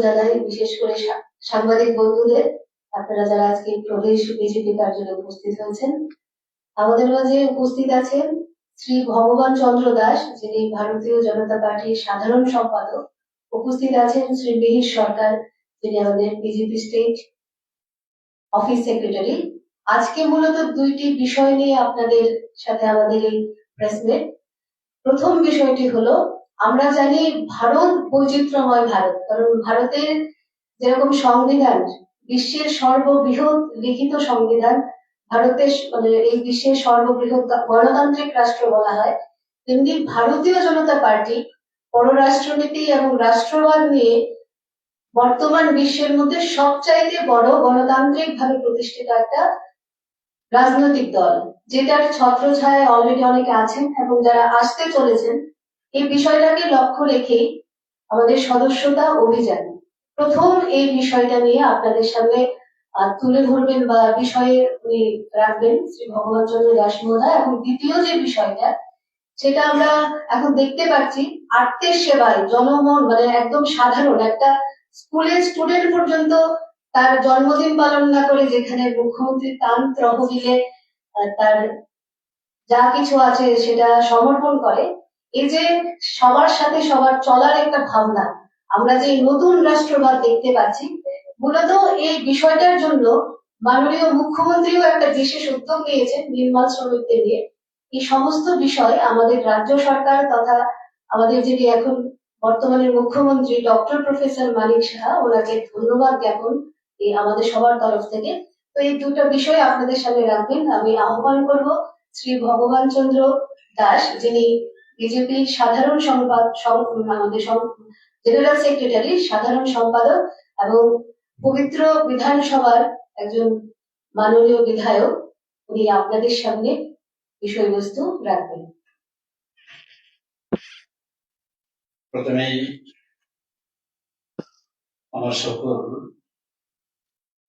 জানাই বিশেষ করে সাংবাদিক বন্ধুদের, আপনারা যারা আজকে প্রদেশ বিজেপি কার্যালয়ে উপস্থিত হয়েছেন। আমাদের মাঝে উপস্থিত আছেন শ্রী ভগবান চন্দ্র দাস, যিনি ভারতীয় জনতা পার্টির সাধারণ সম্পাদক। উপস্থিত আছেন শ্রী মিহির সরকার, যিনি আমাদের বিজেপি স্টেট অফিস সেক্রেটারি। আজকে মূলত দুইটি বিষয় নিয়ে আপনাদের সাথে আমাদের এই প্রেসমিট। প্রথম বিষয়টি হলো, আমরা জানি ভারত বৈচিত্র্যময় ভারত, কারণ ভারতের যেরকম সংবিধান বিশ্বের সর্ববৃহৎ লিখিত সংবিধান, ভারতের মানে এই বিশ্বের সর্ববৃহৎ গণতান্ত্রিক রাষ্ট্র বলা হয়, তেমনি ভারতীয় জনতা পার্টি পররাষ্ট্রনীতি এবং রাষ্ট্রবাদ নিয়ে বর্তমান বিশ্বের মধ্যে সবচাইতে বড় গণতান্ত্রিক ভাবে প্রতিষ্ঠিত একটা রাজনৈতিক দল, যেটার ছত্রছায়ায় অলরেডি অনেকে আছেন এবং যারা আসতে চলেছেন। এই বিষয়টাকে লক্ষ্য রেখেই আমাদের সদস্যতা অভিযান। প্রথম এই বিষয়টা নিয়ে আপনাদের সামনে তুলে ধরবেন বা বিষয়ে উনি রাখবেন শ্রী ভগবান চন্দ্র দাস মহোদয়। এবং দ্বিতীয় যে বিষয়টা, সেটা আমরা এখন দেখতে পাচ্ছি আত্মের সেবায় জনমন, মানে একদম সাধারণ একটা স্কুলের স্টুডেন্ট পর্যন্ত তার জন্মদিন পালন না করে, যেখানে মুখ্যমন্ত্রী তান তহবিলে তার যা কিছু আছে সেটা সমর্পণ করে। এই যে সবার সাথে সবার চলার একটা ভাবনা, আমরা যে নতুন রাষ্ট্রবাদ দেখতে পাচ্ছি, মূলত এই বিষয়টার জন্য মাননীয় মুখ্যমন্ত্রীও একটা বিশেষ উদ্যোগ নিয়েছেন নির্মাণ শ্রমিকদের নিয়ে। এই সমস্ত বিষয় আমাদের রাজ্য সরকার তথা আমাদের যিনি এখন বর্তমানে মুখ্যমন্ত্রী ডক্টর প্রফেসর মানিক সাহা, ওনাকে ধন্যবাদ জ্ঞাপন এই আমাদের সবার তরফ থেকে। তো এই দুটো বিষয় আপনাদের সামনে রাখবেন। আমি আহ্বান করব শ্রী ভগবান চন্দ্র দাস, যিনি বিজেপির সাধারণ আমাদের জেনারেল সেক্রেটারি, সাধারণ সম্পাদক এবং পবিত্র বিধানসভার একজন মাননীয় বিধায়ক, উনি আপনাদের সামনে বিষয়বস্তু রাখবেন। প্রথমেই আমার সকল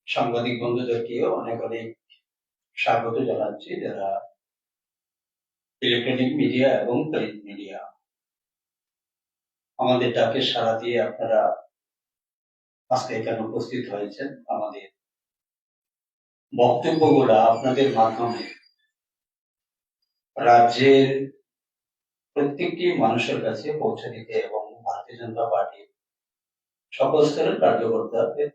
সাংবাদিক বন্ধুদেরকেও অনেক অনেক স্বাগত জানাচ্ছি, যারা ইলেকট্রনিক মিডিয়া এবং প্রিন্ট মিডিয়া আমাদের ডাকে সাড়া দিয়ে আপনারা আজকে এখানে উপস্থিত হয়েছেন। আমাদের বক্তব্যগুলা আপনাদের মাধ্যমে রাজ্যের প্রত্যেকটি মানুষের কাছে পৌঁছে দিতে এবং ভারতীয় জনতা পার্টির সকল স্তরের কার্যকর্তাদের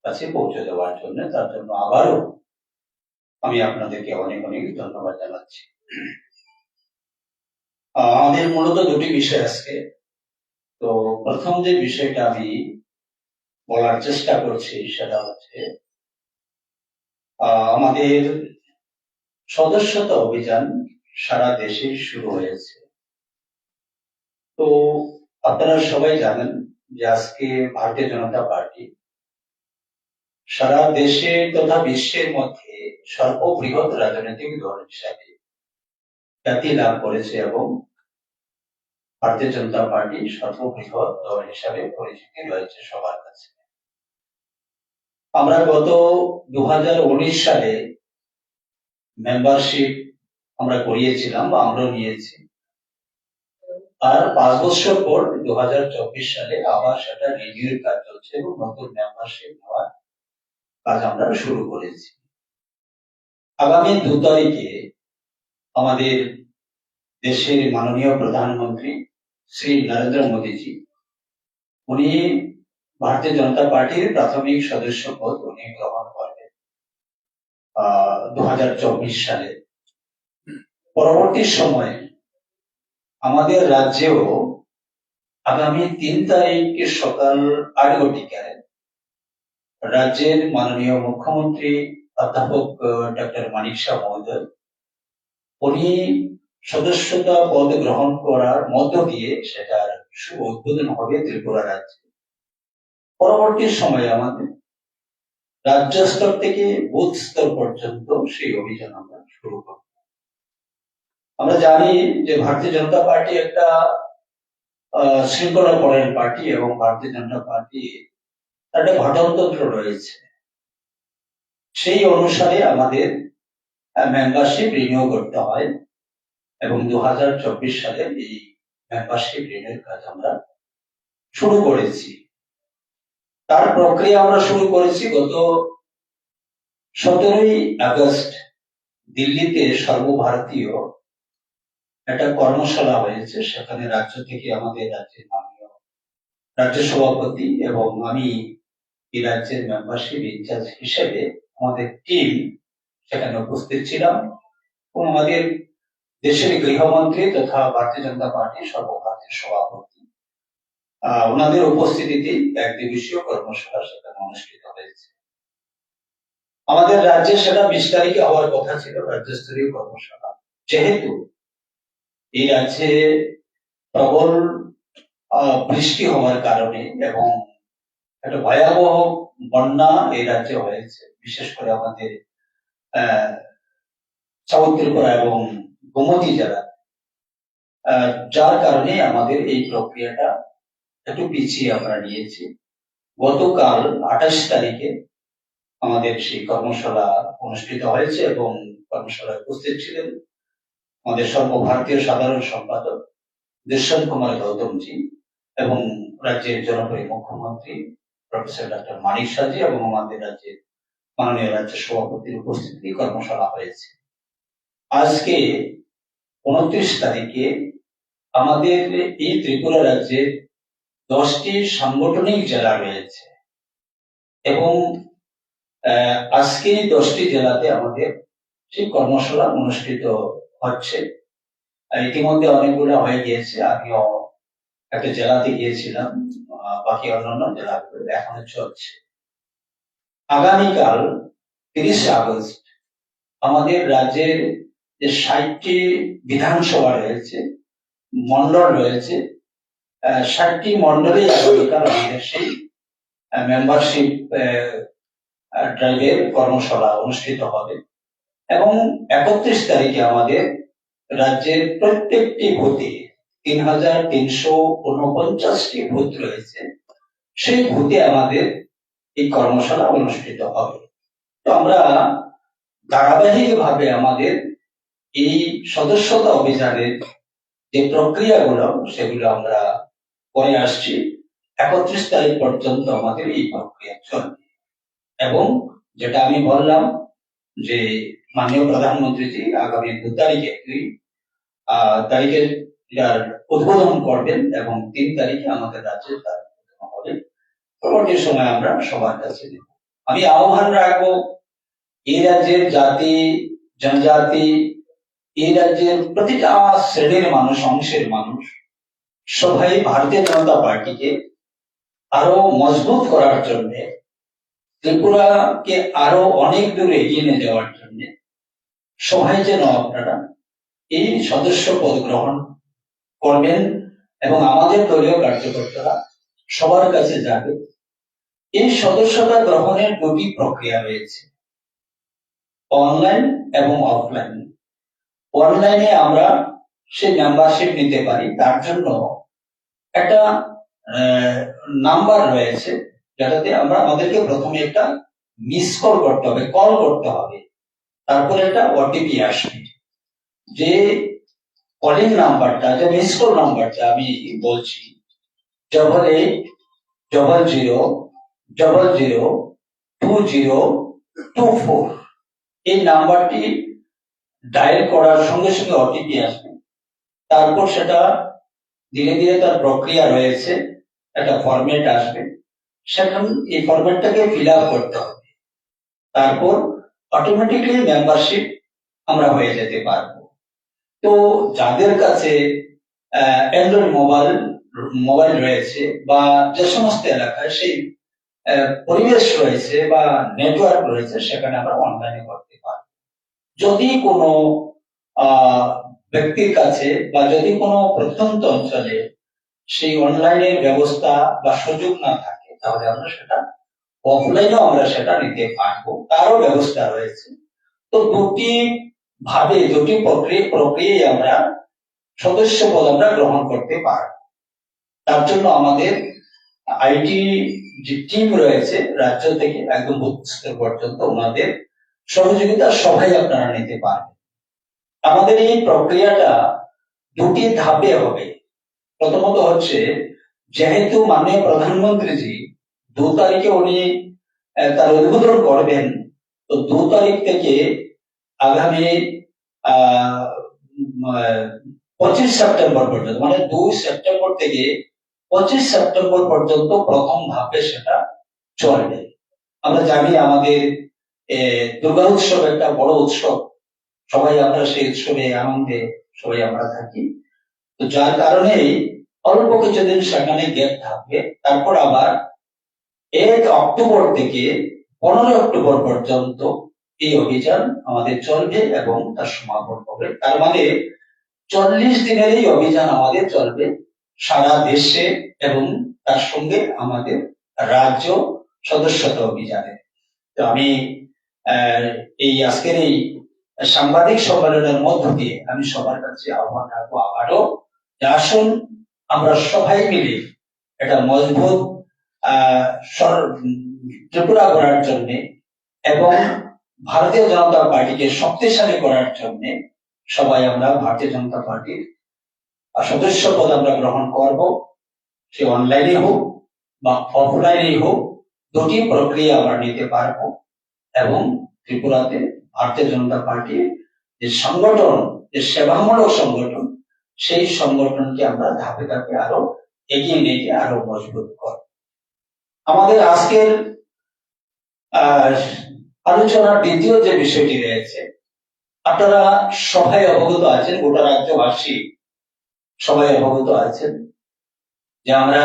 কাছে পৌঁছে দেওয়ার জন্য, তার জন্য আবারও আমি আপনাদেরকে অনেক অনেক ধন্যবাদ জানাচ্ছি। আমাদের মূলত দুটি বিষয় আজকে। তো প্রথম যে বিষয়টা আমি বলার চেষ্টা করছি সেটা হচ্ছে আমাদের সদস্যতা অভিযান সারা দেশে শুরু হয়েছে। তো আপনারা সবাই জানেন যে আজকে ভারতীয় জনতা পার্টি সারা দেশে তথা বিশ্বের মধ্যে সর্ববৃহৎ রাজনৈতিক দল হিসাবে খ্যাতি লাভ করেছে এবং ভারতীয় জনতা পার্টি সর্ববৃহৎ দল হিসাবে পরিচিতি রয়েছে সবার কাছে। আমরা গত 2019 সালে মেম্বারশিপ আমরা করিয়েছিলাম বা আমরা নিয়েছি, আর 5 বছর পর 2024 সালে আবার সেটা রিনিউর কাজ চলছে এবং নতুন মেম্বারশিপ নেওয়ার কাজ আমরা শুরু করেছি। আগামী 2 তারিখে আমাদের দেশের মাননীয় প্রধানমন্ত্রী শ্রী নরেন্দ্র মোদীজি, উনি ভারতীয় জনতা পার্টির প্রাথমিক সদস্য পদ উনি গ্রহণ করবেন 2024 সালে। পরবর্তী সময়ে আমাদের রাজ্যেও আগামী 3 তারিখে সকাল 8 ঘটিকায় রাজ্যের মাননীয় মুখ্যমন্ত্রী অধ্যাপক ডক্টর মানিক সাহা মহোদয়, উনি সদস্যতা পদ গ্রহণ করার মধ্য দিয়ে সেটার শুভ উদ্বোধন হবে ত্রিপুরা রাজ্যে। পরবর্তী সময়ে আমাদের রাজ্য স্তর থেকে বুথ স্তর পর্যন্ত সেই অভিযান আমরা শুরু করব। আমরা জানি যে ভারতীয় জনতা পার্টি একটা শৃঙ্খলাপরায়ণ পার্টি এবং ভারতীয় জনতা পার্টি একটা গঠনতন্ত্র রয়েছে। সেই অনুসারে আমাদের মেম্বারশিপ রিনিউ করতে হয় এবং 2024 সালে এই মেম্বারশিপ রিনিউর কাজ আমরা শুরু করেছি। তার প্রক্রিয়া আমরা শুরু করেছি গত 17ই আগস্ট। দিল্লিতে সর্বভারতীয় একটা কর্মশালা হয়েছে, সেখানে রাজ্য থেকে আমাদের রাজ্যের মাননীয় রাজ্য সভাপতি এবং আমি এই রাজ্যের মেম্বারশিপ ইনচার্জ হিসেবে আমাদের টিম সেখানে উপস্থিত ছিলাম এবং আমাদের দেশের গৃহমন্ত্রী তথা ভারতীয় জনতা পার্টির সর্বভারতীয় সভাপতি ওনাদের উপস্থিতিতে এক দিবসীয় কর্মশালা সেখানে অনুষ্ঠিত হয়েছে। আমাদের রাজ্যে সেটা 20 তারিখে হওয়ার কথা ছিল, রাজ্যস্তরীয় কর্মশালা। যেহেতু এই রাজ্যে প্রবল বৃষ্টি হওয়ার কারণে এবং একটা ভয়াবহ বন্যা এই রাজ্যে হয়েছে, বিশেষ করে আমাদের সাউথ ত্রিপুরা এবং গোমতী জেলা, যার কারণে আমাদের এই প্রক্রিয়াটা একটু পিছিয়ে আমরা নিয়েছি। গতকাল 28 তারিখে আমাদের সেই কর্মশালা অনুষ্ঠিত হয়েছে এবং কর্মশালায় উপস্থিত ছিলেন আমাদের সর্বভারতীয় সাধারণ সম্পাদক দুষ্যন্ত কুমার গৌতমজি এবং রাজ্যের জনপ্রিয় মুখ্যমন্ত্রী প্রফেসর ডক্টর মানিক সাজি এবং আমাদের রাজ্যের মাননীয় রাজ্য সভাপতির উপস্থিতি কর্মশালা হয়েছে। আজকে 29 তারিখে আমাদের এই ত্রিপুরা রাজ্যে 10টি সাংগঠনিক জেলা রয়েছে এবং আজকে 10টি জেলাতে আমাদের সেই কর্মশালা অনুষ্ঠিত হচ্ছে। ইতিমধ্যে অনেকগুলো হয়ে গিয়েছে, আমিও একটা জেলাতে গিয়েছিলাম, বাকি অন্যান্য জেলাগুলো এখনো চলছে। আগামীকাল 30 আগস্ট আমাদের রাজ্যের যে 60টি বিধানসভা রয়েছে, মন্ডল রয়েছে, 60টি মন্ডলে আগামীকাল আমাদের সেই মেম্বারশিপ ড্রাইভের কর্মশালা অনুষ্ঠিত হবে এবং 31 তারিখে আমাদের রাজ্যের প্রত্যেকটি বুথে 3349টি বুথ রয়েছে, সেই বুথে আমাদের এই কর্মশালা অনুষ্ঠিত হবে। তো আমরা ধারাবাহিকভাবে আমাদের এই সদস্যতা অভিযানের যে প্রক্রিয়াগুলো সেগুলো আমরা করে আসছি। 31 তারিখ পর্যন্ত আমাদের এই প্রক্রিয়া চলবে এবং যেটা আমি বললাম যে মাননীয় প্রধানমন্ত্রীজি আগামী 2 তারিখে যার উদ্বোধন করবেন এবং 3 তারিখে আমাদের রাজ্যে তার উদ্বোধন হবে। পরবর্তী সময় আমরা সবার কাছে দেব। আমি আহ্বান রাখবো এই রাজ্যের জাতি জনজাতি, এই রাজ্যের প্রতিটা শ্রেণীর মানুষ, অংশের মানুষ সবাই ভারতীয় জনতা পার্টিকে আরো মজবুত করার জন্য, ত্রিপুরাকে আরো অনেক দূরে এগিয়ে নিয়ে যাওয়ার জন্য সবাই যেন আপনারা এই সদস্য পদ গ্রহণ করবেন এবং আমাদের দলীয় কার্যকর্তারা সবার কাছে যাবে। এই সদস্যতা গ্রহণের 2টি প্রক্রিয়া রয়েছে, অনলাইন এবং অফলাইন। অনলাইনে আমরা সেই মেম্বারশিপ নিতে পারি, তার জন্য একটা নাম্বার রয়েছে যেটাতে আমাদেরকে প্রথমে একটা মিস কল করতে হবে, কল করতে হবে, তারপরে একটা ওটিপি আসবে। যে কলিং নাম্বারটা, যে মিস কল নাম্বারটা আমি বলছি 8800002024, এই নাম্বারটি ডায়াল করার সঙ্গে সঙ্গে ওটিপি আসবে। তারপর সেটা ধীরে ধীরে তার প্রক্রিয়া রয়েছে, একটা ফরম্যাট আসবে, সেখান এই ফরম্যাটটাকে ফিল আপ করতে হবে, তারপর অটোমেটিকলি মেম্বারশিপ আমরা হয়ে যেতে পারবো। তো যাদের কাছে অ্যান্ড্রয়েড মোবাইল রয়েছে বা যে সমস্ত এলাকায় সেই পরিবেশ রয়েছে বা নেটওয়ার্ক রয়েছে, সেখানে আমরা অনলাইনে করতে পারবো। যদি কোনো ব্যক্তির কাছে বা যদি কোনো প্রত্যন্ত অঞ্চলে সেই অনলাইনের ব্যবস্থা বা সুযোগ না থাকে, তাহলে আমরা সেটা অফলাইনেও আমরা সেটা নিতে পারবো, তারও ব্যবস্থা রয়েছে। তো 2টি প্রক্রিয়ায় আমরা সদস্য পদ আমরা গ্রহণ করতে পারবো। তার জন্য আমাদের আইটি যে টিম রয়েছে রাজ্য থেকে একদম বুথ স্তর পর্যন্ত, ওনাদের সহযোগিতা সবাই আপনারা নিতে পারবেন। আমাদের এই প্রক্রিয়াটা 2টি ধাপে হবে। প্রথমত হচ্ছে, যেহেতু মাননীয় প্রধানমন্ত্রীজি 2 তারিখে উনি তার উদ্বোধন করবেন। তো 2 তারিখ থেকে আগামী 25 সেপ্টেম্বর পর্যন্ত, মানে 2 সেপ্টেম্বর থেকে 25 সেপ্টেম্বর পর্যন্ত প্রথম ধাপে সেটা চলবে। আমরা জানি আমাদের দুর্গা উৎসব একটা বড় উৎসব, সবাই আমরা সেই উৎসবে আনন্দে সবাই আমরা থাকি। তো যার কারণে অল্প কিছুদিন সেখানে গ্যাপ থাকবে, তারপর আবার 1 অক্টোবর থেকে 15 অক্টোবর পর্যন্ত এই অভিযান আমাদের চলবে এবং তার সমাপন হবে। তার মানে 40 দিনের এই অভিযান আমাদের চলবে সারা দেশে এবং তার সঙ্গে আমাদের রাজ্য সদস্যতা অভিযানে। তো আমি এই আজকের এই সাংবাদিক সম্মেলনের মধ্য দিয়ে আমি সবার কাছে আহ্বান রাখবো আবারও যে আসুন আমরা সবাই মিলে একটা মজবুত ত্রিপুরা করার জন্য এবং ভারতীয় জনতা পার্টিকে শক্তিশালী করার জন্য সবাই আমরা ভারতীয় জনতা পার্টির সদস্য পদ আমরা গ্রহণ করব। সে অনলাইনে হোক বা অফলাইনে হোক, দুটি প্রক্রিয়া আমরা নিতে পারবো এবং ত্রিপুরাতে ভারতীয় জনতা পার্টির যে সংগঠন, যে সেবামূলক সংগঠন, সেই সংগঠনকে আমরা ধাপে ধাপে আরো এগিয়ে নিয়ে গিয়ে আরো মজবুত করব। আমাদের আজকের আলোচনার দ্বিতীয় যে বিষয়টি রয়েছে, আপনারা সবাই অবগত আছেন, গোটা রাজ্যবাসী সবাই অবগত আছেন যে আমরা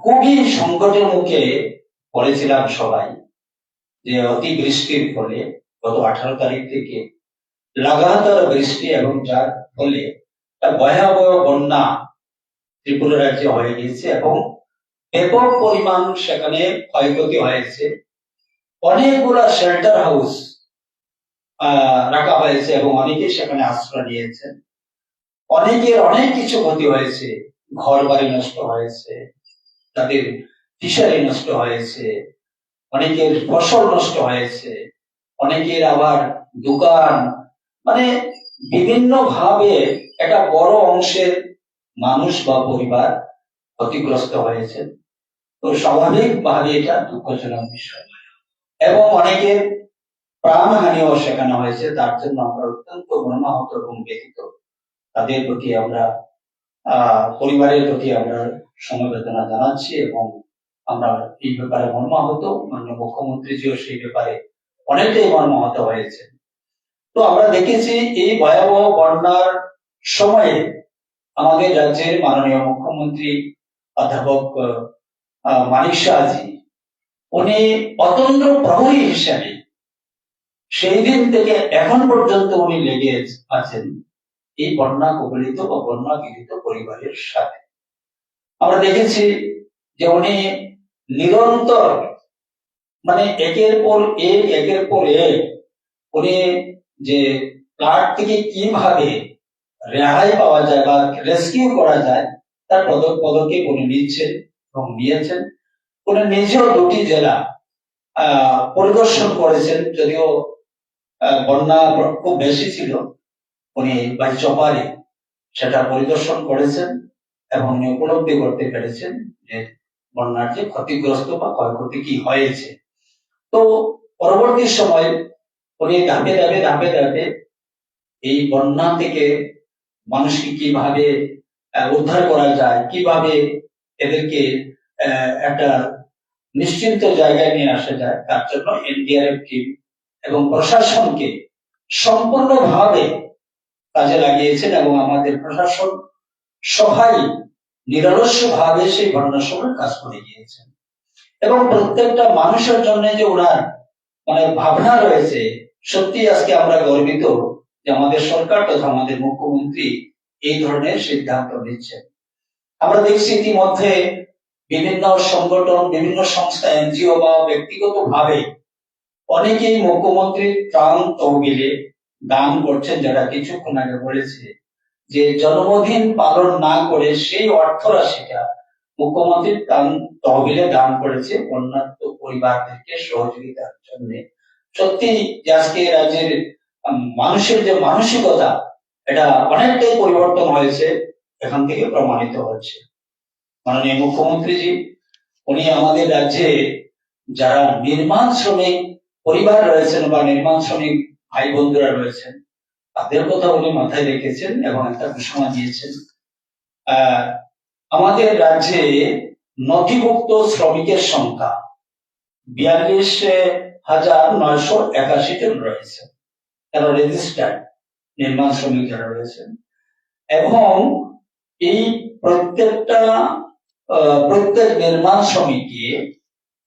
খুবই সংকটের মুখে পড়েছিলাম সবাই, যে অতি বৃষ্টির ফলে গত 18 তারিখ থেকে লাগাতার বৃষ্টি এবং যার ফলে ভয়াবহ বন্যা ত্রিপুরা রাজ্যে হয়ে গেছে এবং ব্যাপক পরিমাণ সেখানে ক্ষয়ক্ষতি হয়েছে। অনেকগুলা শেল্টার হাউস রাখা হয়েছে এবং অনেকে সেখানে আশ্রয় নিয়েছেন। অনেকের অনেক কিছু ক্ষতি হয়েছে, ঘর বাড়ি নষ্ট হয়েছে, তাদের ফিশারি নষ্ট হয়েছে, অনেকের ফসল নষ্ট হয়েছে, অনেকের আবার দোকান, মানে বিভিন্ন ভাবে একটা বড় অংশের মানুষ বা পরিবার ক্ষতিগ্রস্ত হয়েছে। তো স্বাভাবিকভাবে এটা দুঃখজনক বিষয় এবং অনেকের প্রাণহানিও সেখানে হয়েছে। তার জন্য আমরা অত্যন্ত মর্মাহত এবং ব্যথিত। তাদের প্রতি আমরা পরিবারের প্রতি আমরা সমবেদনা জানাচ্ছি এবং আমরা এই ব্যাপারে মর্মাহত। মাননীয় মুখ্যমন্ত্রীজিও সেই ব্যাপারে অনেকটাই মর্মাহত হয়েছে। তো আমরা দেখেছি এই ভয়াবহ বন্যার সময়ে আমাদের রাজ্যের মাননীয় মুখ্যমন্ত্রী অধ্যাপক মানিক শাহজি, উনি অতন্দ্র প্রহরী হিসেবে সেই দিন থেকে এখন পর্যন্ত উনি লেগে আছেন এই বন্যা কবলিত বা বন্যা পীড়িত পরিবারের সাথে। আমরা দেখেছি যে উনি নিরন্তর, মানে একের পর এক উনি যে ফ্লাড থেকে কিভাবে রেহাই পাওয়া যায় বা রেস্কিউ করা যায় তার পদক্ষেপ উনি নিচ্ছেন এবং নিয়েছেন। উনি নিজেও 2টি জেলা পরিদর্শন করেছেন, যদিও বন্যা খুব বেশি ছিল, উনি বাইচপারে সেটা পরিদর্শন করেছেন এবং উনি উপলব্ধি করতে পেরেছেন যে বন্যার যে ক্ষতিগ্রস্ত বা ক্ষয়ক্ষতি কি হয়েছে। তো পরবর্তী সময় উনি ধাপে ধাপে এই বন্যা থেকে মানুষকে কিভাবে উদ্ধার করা যায়, কিভাবে এদেরকে একটা নিশ্চিন্ত জায়গায় নিয়ে আসা যায়, তার জন্য এনডিআরএফ টিম এবং প্রশাসনকে সম্পূর্ণভাবে কাজে লাগিয়েছেন এবং আমাদের প্রশাসন সবাই নিরলস্য ভাবে সেই বন্যার সময় কাজ করে গিয়েছেন এবং প্রত্যেকটা মানুষের জন্য যে ওনার মানে ভাবনা রয়েছে, সত্যি আজকে আমরা গর্বিত যে আমাদের সরকার তথা আমাদের মুখ্যমন্ত্রী এই ধরনের সিদ্ধান্ত নিচ্ছেন। আমরা দেখছি ইতিমধ্যে বিভিন্ন সংগঠন, বিভিন্ন সংস্থা, এনজিও বা ব্যক্তিগত ভাবে অনেকেই মুখ্যমন্ত্রীর ত্রাণ তহবিলে দান করছেন, যারা কিছুক্ষণ আগে বলেছে যে জন্মদিন পালন না করে সেই অর্থ রাশিটা মুখ্যমন্ত্রীর ত্রাণ তহবিলে দান করেছে বন্যার্ত পরিবারদেরকে সহযোগিতার জন্য। সত্যি যে আজকে রাজ্যের মানুষের যে মানসিকতা, এটা অনেকটাই পরিবর্তন হয়েছে, এখান থেকে প্রমাণিত হচ্ছে। মাননীয় মুখ্যমন্ত্রীজি উনি আমাদের রাজ্যে যারা নির্মাণ শ্রমিক পরিবার রয়েছেন বা নির্মাণ শ্রমিক ভাই বন্ধুরা রয়েছেন তাদের কথা উনি মাথায় রেখেছেন এবং একটা ঘোষণা দিয়েছেন। আমাদের রাজ্যে নথিভুক্ত শ্রমিকের সংখ্যা 42,981 জন রয়েছে, তারা রেজিস্টার্ড নির্মাণ শ্রমিক যারা রয়েছেন। এবং এই প্রত্যেক নির্মাণ শ্রমিককে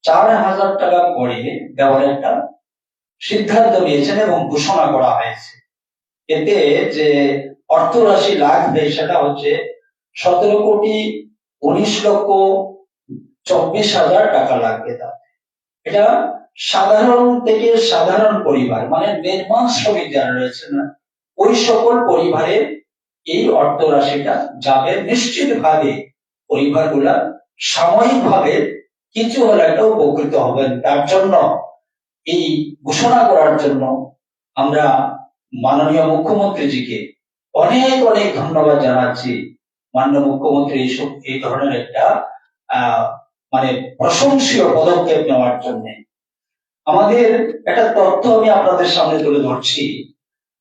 4,000 টাকা করে দেওয়ার একটা সিদ্ধান্ত নিয়েছেন এবং ঘোষণা করা হয়েছে। এতে যে অর্থ রাশি লাগবে সেটা হচ্ছে 17,19,24,000 টাকা লাগবে। তাতে এটা সাধারণ থেকে সাধারণ পরিবার মানে নির্মাণ শ্রমিক যারা রয়েছে না ওই সকল পরিবারে এই অর্থ রাশিটা যাবে। নিশ্চিতভাবে পরিবারগুলা সাময়িকভাবে কিছু হলে একটা উপকৃত হবেন। তার জন্য এই ঘোষণা করার জন্য আমরা মাননীয় মুখ্যমন্ত্রীজিকে অনেক অনেক ধন্যবাদ জানাচ্ছি। মাননীয় মুখ্যমন্ত্রী এই ধরনের একটা মানে প্রশংসনীয় পদক্ষেপ নেওয়ার জন্য। আমাদের একটা তথ্য আমি আপনাদের সামনে তুলে ধরছি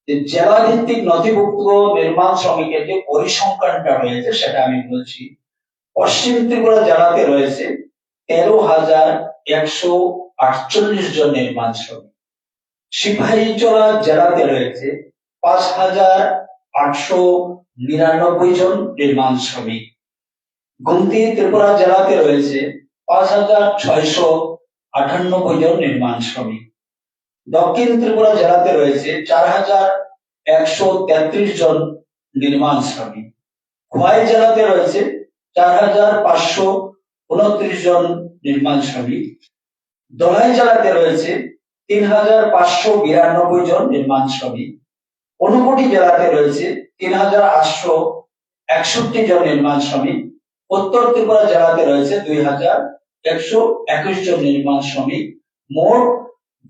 যে জেলা ভিত্তিক নথিভুক্ত নির্মাণ শ্রমিকের যে পরিসংখ্যানটা রয়েছে সেটা আমি বলছি। পশ্চিম ত্রিপুরা জেলাতে রয়েছে 13,148 জন নির্মাণ শ্রমিক। সিপাহীজলা জেলাতে রয়েছে 5,899 জন নির্মাণ শ্রমিক। গুমতি ত্রিপুরা জেলাতে রয়েছে 5,698 জন নির্মাণ শ্রমিক। দক্ষিণ ত্রিপুরা জেলাতে রয়েছে 4,133 জন নির্মাণ শ্রমিক। খোয়াই জেলাতে রয়েছে 4,529 জন নির্মাণ শ্রমিক। ধলাই জেলাতে রয়েছে 3,592 জন নির্মাণ শ্রমিক। ঊনকোটি জেলাতে রয়েছে 3,861 জন নির্মাণ শ্রমিক। উত্তর ত্রিপুরা জেলাতে রয়েছে 2,121 জন নির্মাণ শ্রমিক। মোট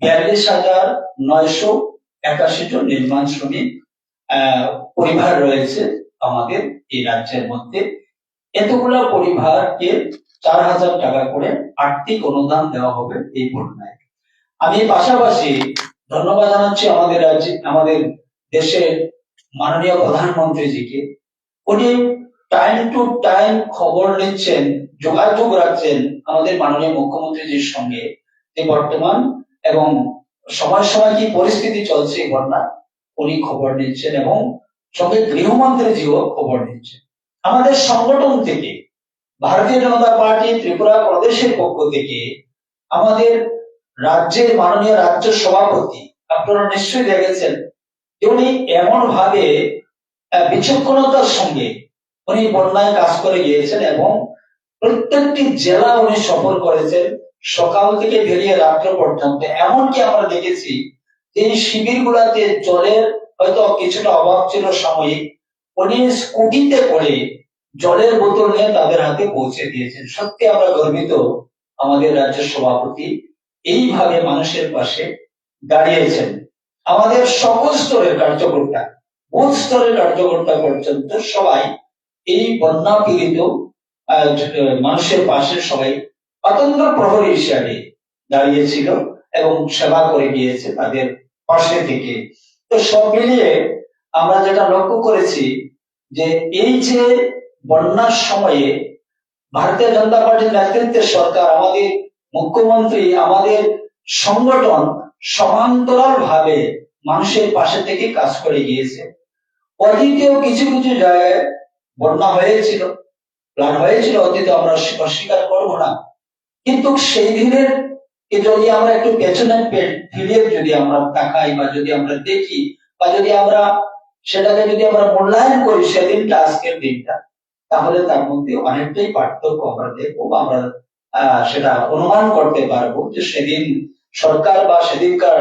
42,981 জন নির্মাণ শ্রমিক পরিবার রয়েছে আমাদের এই রাজ্যের মধ্যে। এতগুলো পরিবারকে 4,000 টাকা করে আর্থিক অনুদান দেওয়া হবে এই বন্যায়। আমি পাশাপাশি ধন্যবাদ জানাচ্ছি আমাদের দেশের মাননীয় প্রধানমন্ত্রীজিকে। উনি টাইম টু টাইম খবর নিচ্ছেন, যোগাযোগ রাখছেন আমাদের মাননীয় মুখ্যমন্ত্রীজির সঙ্গে যে বর্তমান এবং সময় সময় কি পরিস্থিতি চলছে বন্যা উনি খবর নিচ্ছেন এবং সঙ্গে গৃহমন্ত্রীজিও খবর নিচ্ছেন। আমাদের সংগঠন থেকে ভারতীয় জনতা পার্টি ত্রিপুরা প্রদেশের পক্ষ থেকে আমাদের রাজ্যের মাননীয় রাজ্য সভাপতি আপনারা নিশ্চয়ই দেখেছেন যে উনি এমন ভাবে বিচক্ষণতার সঙ্গে উনি বন্যায় কাজ করে গিয়েছেন এবং প্রত্যেকটি জেলা উনি সফর করেছেন সকাল থেকে বেরিয়ে রাত্র পর্যন্ত। এমনকি আমরা দেখেছি যে এই শিবির গুলাতে জলের হয়তো কিছুটা অভাব ছিল সাময়িক, উনি স্কুটিতে করে জলের বোতল নিয়ে তাদের হাতে পৌঁছে দিয়েছেন। সত্যি আমরা গর্বিত আমাদের রাজ্য সভাপতি এইভাবে মানুষের পাশে দাঁড়িয়েছেন। আমাদের সকল স্তরের কার্যকর্তা বুথ স্তরের কার্যকর্তা পর্যন্ত সবাই এই বন্যা পীড়িত মানুষের পাশে সবাই অত্যন্ত প্রহরী হিসাবে দাঁড়িয়েছিল এবং সেবা করে গিয়েছে তাদের পাশে থেকে। তো সব মিলিয়ে আমরা যেটা লক্ষ্য করেছি যে এই যে বন্যার সময়ে ভারতীয় জনতা পার্টির নেতৃত্বের সরকার, আমাদের মুখ্যমন্ত্রী, আমাদের সংগঠন সমান্তরাল ভাবে মানুষের পাশে থেকে কাজ করে গিয়েছে। অতীতেও কিছু কিছু জায়গায় বন্যা হয়েছিল, প্লান হয়েছিল, অতীতে আমরা অস্বীকার করবো না। কিন্তু সেই দিনের যদি আমরা একটু পেছনে ফিরে যদি আমরা তাকাই বা যদি আমরা দেখি বা যদি আমরা সেটাকে যদি আমরা মূল্যায়ন করি সেদিনটা আজকের দিনটা, তাহলে তার মধ্যে অনেকটাই পার্থক্য আমরা দেখবো বা আমরা সেটা অনুমান করতে পারবো যে সেদিন সরকার বা সেদিনকার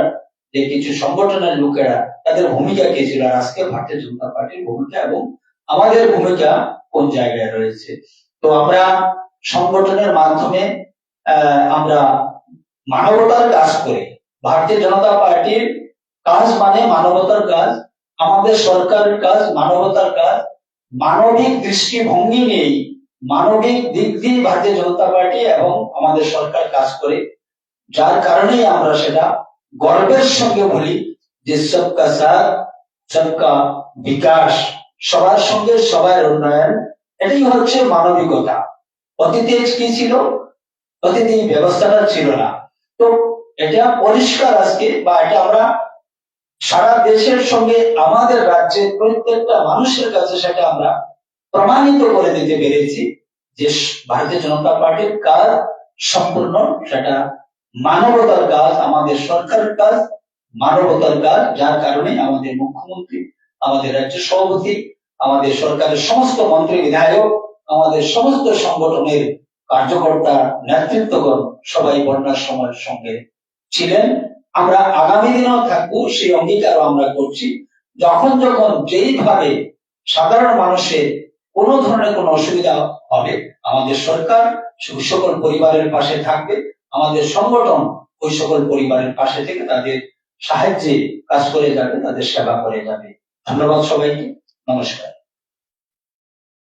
যে কিছু সংগঠনের লোকেরা তাদের ভূমিকা কি ছিল আর আজকে ভারতীয় জনতা পার্টির ভূমিকা এবং আমাদের ভূমিকা কোন জায়গায় রয়েছে। তো আমরা সংগঠনের মাধ্যমে আমরা মানবতার কাজ করে, ভারতীয় জনতা পার্টির কাজ মানে মানবতার কাজ, আমাদের সরকারের কাজ মানবতার কাজ, মানবিক দৃষ্টিভঙ্গি নিয়েই মানবিক দিক দিয়ে ভারতীয় জনতা পার্টি এবং আমাদের সরকার কাজ করে, যার কারণেই আমরা সেটা গর্বের সঙ্গে বলি যে সবকা সাথ সবকা বিকাশ, সবার সঙ্গে সবার উন্নয়ন, এটাই হচ্ছে মানবিকতা। অতীতে কি ছিল? অতীতে এই ব্যবস্থাটা ছিল না। তো এটা পরিষ্কার আজকে, বা এটা আমরা সারা দেশের সঙ্গে আমাদের রাজ্যের প্রত্যেকটা মানুষের কাছে সেটা আমরা প্রমাণিত করে দিতে পেরেছি যে ভারতীয় জনতা পার্টির কাজ সম্পূর্ণ সেটা মানবতার কাজ, আমাদের সরকারের কাজ মানবতার কাজ, যার কারণে আমাদের মুখ্যমন্ত্রী, আমাদের রাজ্য সভাপতি, আমাদের সরকারের সমস্ত মন্ত্রী বিধায়ক, আমাদের সমস্ত সংগঠনের কার্যকর্তা নেতৃত্বগণ সবাই বন্যার সময়ের সঙ্গে ছিলেন। আমরা আগামী দিনেও থাকবো, সেই অঙ্গীকারও আমরা করছি। যখন যখন যেইভাবে সাধারণ মানুষের কোন ধরনের কোনো অসুবিধা হবে, আমাদের সরকার ওই সকল পরিবারের পাশে থাকবে, আমাদের সংগঠন ওই সকল পরিবারের পাশে থেকে তাদের সাহায্যে কাজ করে যাবে, তাদের সেবা করে যাবে। ধন্যবাদ সবাইকে, নমস্কার।